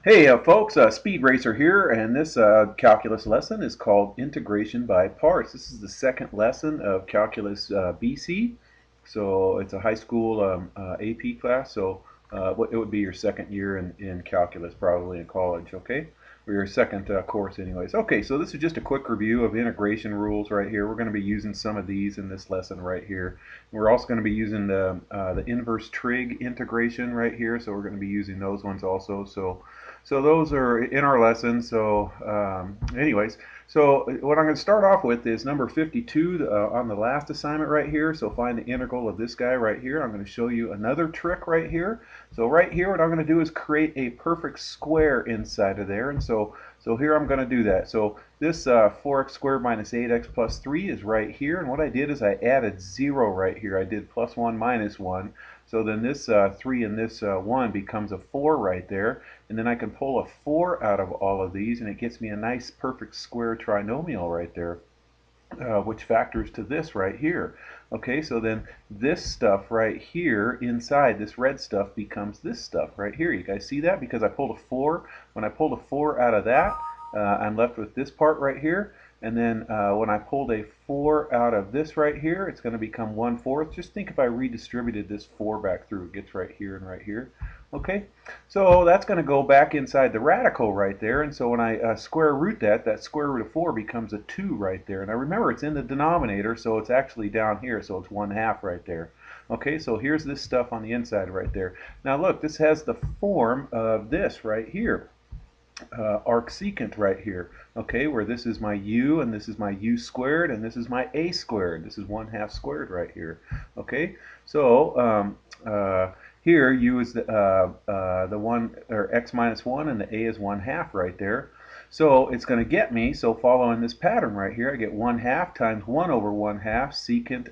Hey folks, Speed Racer here, and this calculus lesson is called Integration by Parts. This is the second lesson of Calculus BC, so it's a high school AP class, so it would be your second year in calculus, probably in college, okay? Or your second course anyways. Okay, so this is just a quick review of integration rules right here. We're going to be using some of these in this lesson right here. We're also going to be using the inverse trig integration right here, so we're going to be using those ones also. So those are in our lesson. So anyways, so what I'm going to start off with is number 52 on the last assignment right here. So find the integral of this guy right here. I'm going to show you another trick right here. So right here what I'm going to do is create a perfect square inside of there. And so here I'm going to do that. So this 4x squared minus 8x plus 3 is right here. And what I did is I added 0 right here. I did plus 1 minus 1. So then this 3 and this 1 becomes a 4 right there. And then I can pull a 4 out of all of these, and it gets me a nice perfect square trinomial right there, which factors to this right here. Okay, so then this stuff right here inside, this red stuff, becomes this stuff right here. You guys see that? Because I pulled a 4. When I pulled a 4 out of that, I'm left with this part right here. And then when I pulled a 4 out of this right here, it's going to become 1/4. Just think if I redistributed this 4 back through, it gets right here and right here. Okay, so that's going to go back inside the radical right there. And so when I square root that, that square root of 4 becomes a 2 right there. And I remember it's in the denominator, so it's actually down here, so it's 1/2 right there. Okay, so here's this stuff on the inside right there. Now look, this has the form of this right here. Arcsecant right here, okay, where this is my u and this is my u squared and this is my a squared. This is 1/2 squared right here. Okay, so here u is the 1 or x minus 1 and the a is 1/2 right there. So it's going to get me, so following this pattern right here, I get 1/2 times 1 over 1/2 secant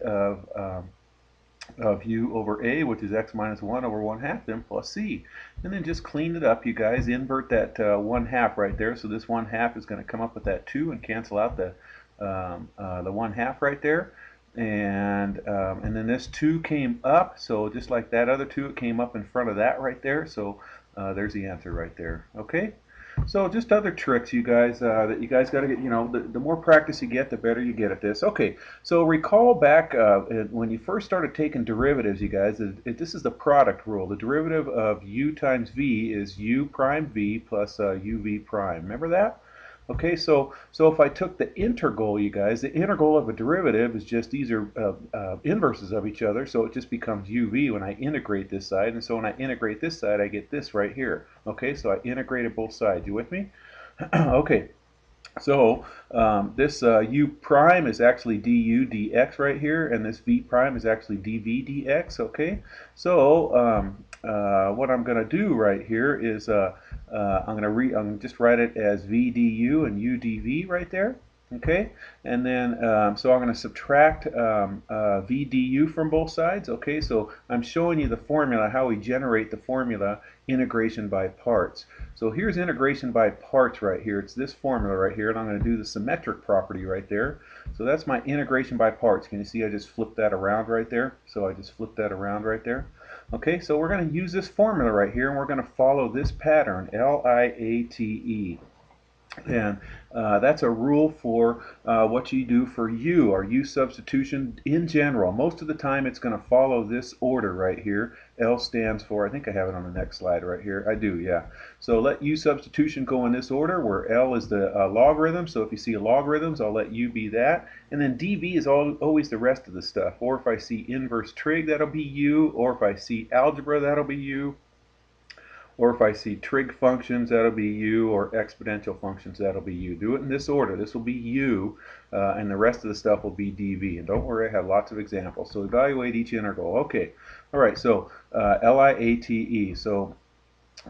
of u over a, which is x minus 1 over 1/2, then plus c. And then just clean it up, you guys. Invert that 1/2 right there. So this 1/2 is going to come up with that 2 and cancel out the 1/2 right there. And then this 2 came up, so just like that other 2, it came up in front of that right there. So there's the answer right there. Okay? So just other tricks, you guys, that you guys got to get, the more practice you get, the better you get at this. Okay, so recall back when you first started taking derivatives, you guys, this is the product rule. The derivative of u times v is u prime v plus uv prime. Remember that? Okay, so if I took the integral, you guys, the integral of a derivative is just, these are inverses of each other, so it just becomes uv when I integrate this side, and so when I integrate this side, I get this right here. Okay, so I integrated both sides. You with me? Okay. So this u prime is actually du dx right here, and this v prime is actually dv dx. Okay, so what I'm going to do right here is I'm going to just write it as v du and u dv right there. Okay, and then so I'm going to subtract v du from both sides. Okay, so I'm showing you the formula, how we generate the formula integration by parts. So here's integration by parts right here. It's this formula right here, and I'm going to do the symmetric property right there. So that's my integration by parts. Can you see I just flipped that around right there? So I just flipped that around right there. Okay, so we're going to use this formula right here, and we're going to follow this pattern, L-I-A-T-E. And that's a rule for what you do for u, or u substitution in general. Most of the time it's going to follow this order right here. L stands for, I think I have it on the next slide right here. I do, yeah. So let u substitution go in this order, where L is the logarithm. So if you see logarithms, I'll let u be that. And then dv is always the rest of the stuff. Or if I see inverse trig, that'll be u. Or if I see algebra, that'll be u. Or if I see trig functions, that'll be u, or exponential functions, that'll be u. Do it in this order. This will be u, and the rest of the stuff will be dv. And don't worry, I have lots of examples. So evaluate each integral. Okay, all right, so L-I-A-T-E. So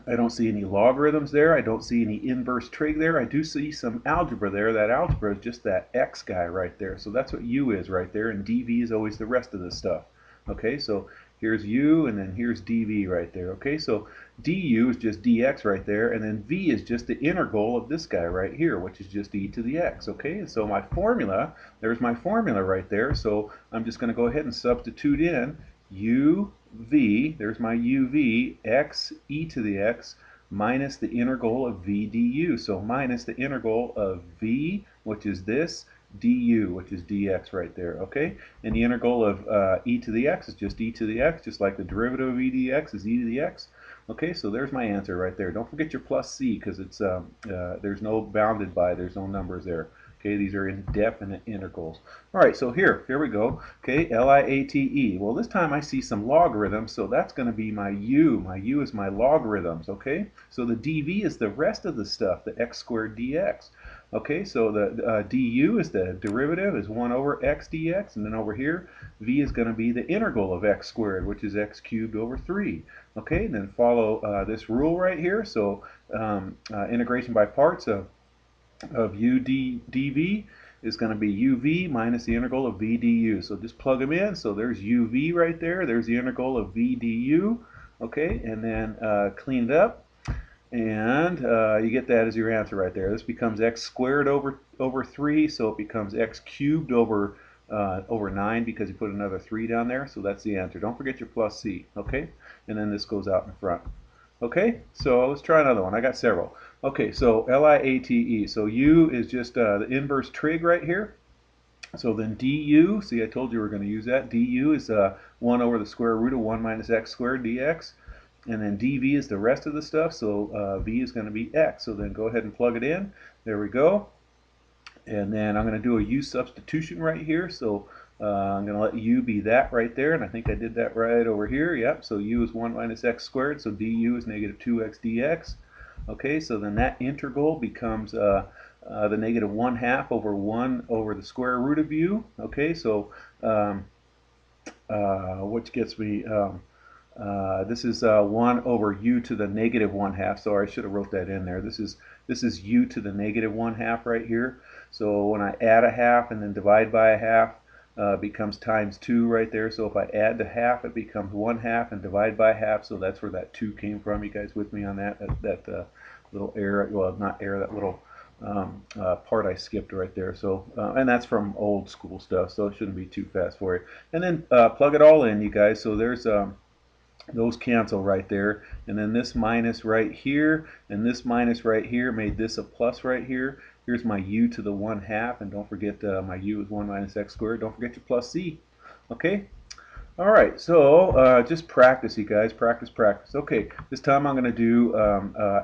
I don't see any logarithms there. I don't see any inverse trig there. I do see some algebra there. That algebra is just that x guy right there. So that's what u is right there, and dv is always the rest of the stuff. Okay, so here's u, and then here's dv right there. Okay, so du is just dx right there, and then v is just the integral of this guy right here, which is just e to the x. Okay, and so my formula, there's my formula right there. So I'm just going to go ahead and substitute in uv, there's my uv, x e to the x minus the integral of v du. So minus the integral of v, which is this, du, which is dx right there, okay? And the integral of e to the x is just e to the x, just like the derivative of e dx is e to the x. Okay, so there's my answer right there. Don't forget your plus c, because it's there's no bounded by, there's no numbers there. Okay, these are indefinite integrals. All right, so here we go. Okay, LIATE. Well, this time I see some logarithms, so that's going to be my u. My u is my logarithms, okay? So the dv is the rest of the stuff, the x squared dx. Okay, so the du is the derivative, is 1 over x dx, and then over here, v is going to be the integral of x squared, which is x cubed over 3. Okay, and then follow this rule right here. So integration by parts of dv is going to be uv minus the integral of v du. So just plug them in. So there's uv right there. There's the integral of v du. Okay, and then clean it up, and you get that as your answer right there. This becomes x squared over 3, so it becomes x cubed over 9 because you put another 3 down there. So that's the answer. Don't forget your plus c. Okay, and then this goes out in front. Okay, so let's try another one. I got several. Okay, so LIATE. So u is just the inverse trig right here. So then du, see I told you we're going to use that. Du is 1 over the square root of 1 minus x squared dx. And then dv is the rest of the stuff, so v is going to be x. So then go ahead and plug it in. There we go. And then I'm going to do a u substitution right here. So I'm going to let u be that right there, and I think I did that right over here. Yep, so u is 1 minus x squared, so du is negative 2x dx. Okay, so then that integral becomes the negative 1/2 over 1 over the square root of u. Okay, so which gets me, this is 1 over u to the negative 1/2. Sorry, I should have wrote that in there. This is u to the negative 1/2 right here. So when I add a half and then divide by a half, becomes times 2 right there. So if I add the half, it becomes 1/2, and divide by half. So that's where that 2 came from. You guys with me on that? That little error, well, not error, that little part I skipped right there. So and that's from old school stuff, so it shouldn't be too fast for you. And then plug it all in, you guys. So there's those cancel right there, and then this minus right here and this minus right here made this a plus right here. Here's my u to the 1/2, and don't forget my u is 1 minus x squared. Don't forget your plus c. Okay, all right, so just practice, you guys. Practice. Okay, this time I'm going to do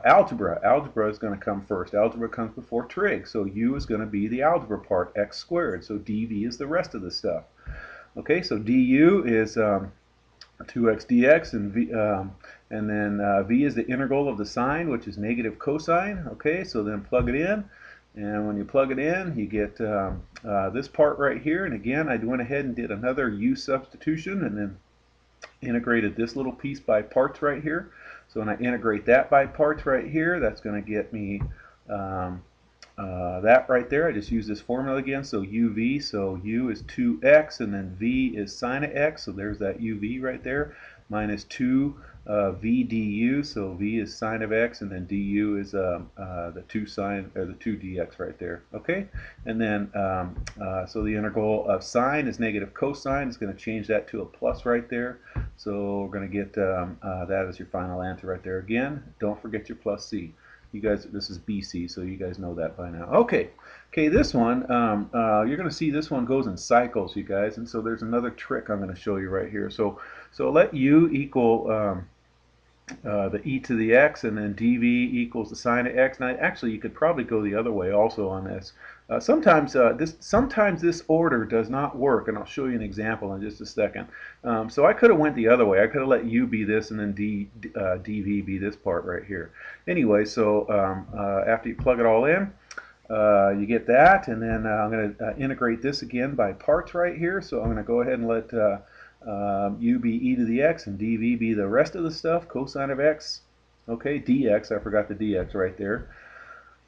algebra. Algebra is going to come first. Algebra comes before trig, so u is going to be the algebra part, x squared. So dv is the rest of the stuff. Okay, so du is 2x dx, and then v is the integral of the sine, which is negative cosine. Okay, so then plug it in, and when you plug it in, you get this part right here. And again, I went ahead and did another u substitution, and then integrated this little piece by parts right here. So when I integrate that by parts right here, that's going to get me that right there. I just use this formula again. So uv, so u is 2x, and then v is sine of x. So there's that uv right there, minus 2 v du. So v is sine of x, and then du is the 2 sine, or the 2 dx right there. Okay, and then so the integral of sine is negative cosine. It's going to change that to a plus right there. So we're going to get that as your final answer right there. Again, don't forget your plus c. You guys, this is BC, so you guys know that by now. Okay, this one, you're going to see this one goes in cycles, you guys, and so there's another trick I'm going to show you right here. So let u equal the e to the x, and then dv equals the sine of x. Now, actually, you could probably go the other way also on this. Sometimes this order does not work, and I'll show you an example in just a second. So I could have went the other way. I could have let u be this, and then dv be this part right here. Anyway, so after you plug it all in, you get that, and then I'm going to integrate this again by parts right here. So I'm going to go ahead and let u be e to the x, and dv be the rest of the stuff, cosine of x. Okay, dx, I forgot the dx right there.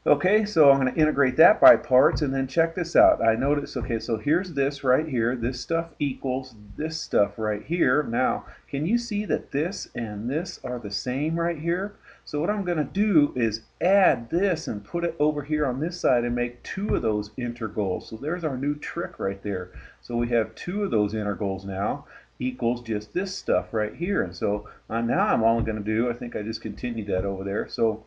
Okay, so I'm going to integrate that by parts, and then check this out. I notice, okay, so here's this right here. This stuff equals this stuff right here. Now, can you see that this and this are the same right here? So what I'm going to do is add this and put it over here on this side and make 2 of those integrals. So there's our new trick right there. So we have 2 of those integrals now. equals just this stuff right here. And so now I'm only going to do, I think I just continued that over there. So,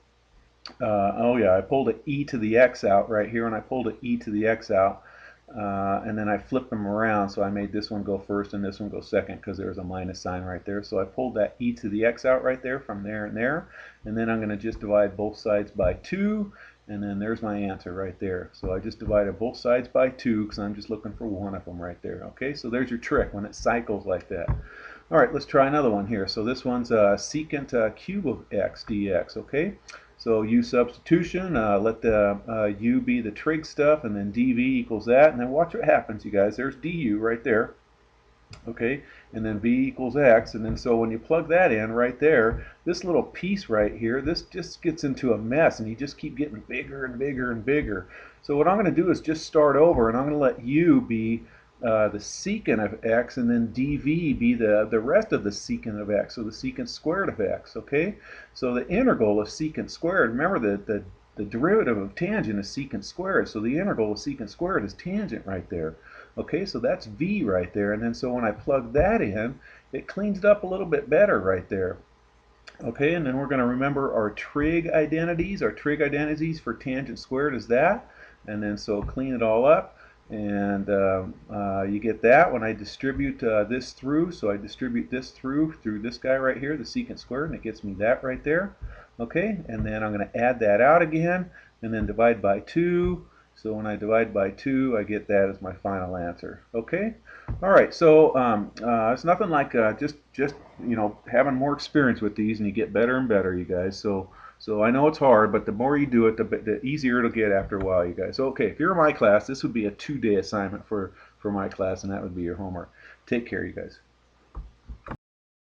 oh yeah, I pulled an e to the x out right here, and I pulled an e to the x out. And then I flipped them around, so I made this one go first and this one go second because there was a minus sign right there. So I pulled that e to the x out right there from there and there, and then I'm going to just divide both sides by 2, and then there's my answer right there. So I just divided both sides by 2 because I'm just looking for one of them right there. Okay, so there's your trick when it cycles like that. All right, let's try another one here. So this one's secant cube of x dx, okay? So use substitution, let the u be the trig stuff, and then dv equals that, and then watch what happens, you guys. There's du right there, okay? And then v equals x, and then so when you plug that in right there, this little piece right here, this just gets into a mess, and you just keep getting bigger and bigger and bigger. So what I'm going to do is just start over, and I'm going to let u be the secant of x, and then dv be the rest of the secant of x, so the secant squared of x, okay? So the integral of secant squared, remember that the derivative of tangent is secant squared, so the integral of secant squared is tangent right there. Okay, so that's v right there, and then so when I plug that in, it cleans it up a little bit better right there. Okay, and then we're going to remember our trig identities. Our trig identities for tangent squared is that, and then so clean it all up, and you get that when I distribute this through. So I distribute this through this guy right here, the secant squared, and it gets me that right there. Okay, and then I'm going to add that out again, and then divide by 2. So when I divide by 2, I get that as my final answer. Okay. All right. So it's nothing like just having more experience with these, and you get better and better, you guys. So I know it's hard, but the more you do it, the easier it'll get after a while, you guys. So, okay, if you're in my class, this would be a 2-day assignment for my class, and that would be your homework. Take care, you guys.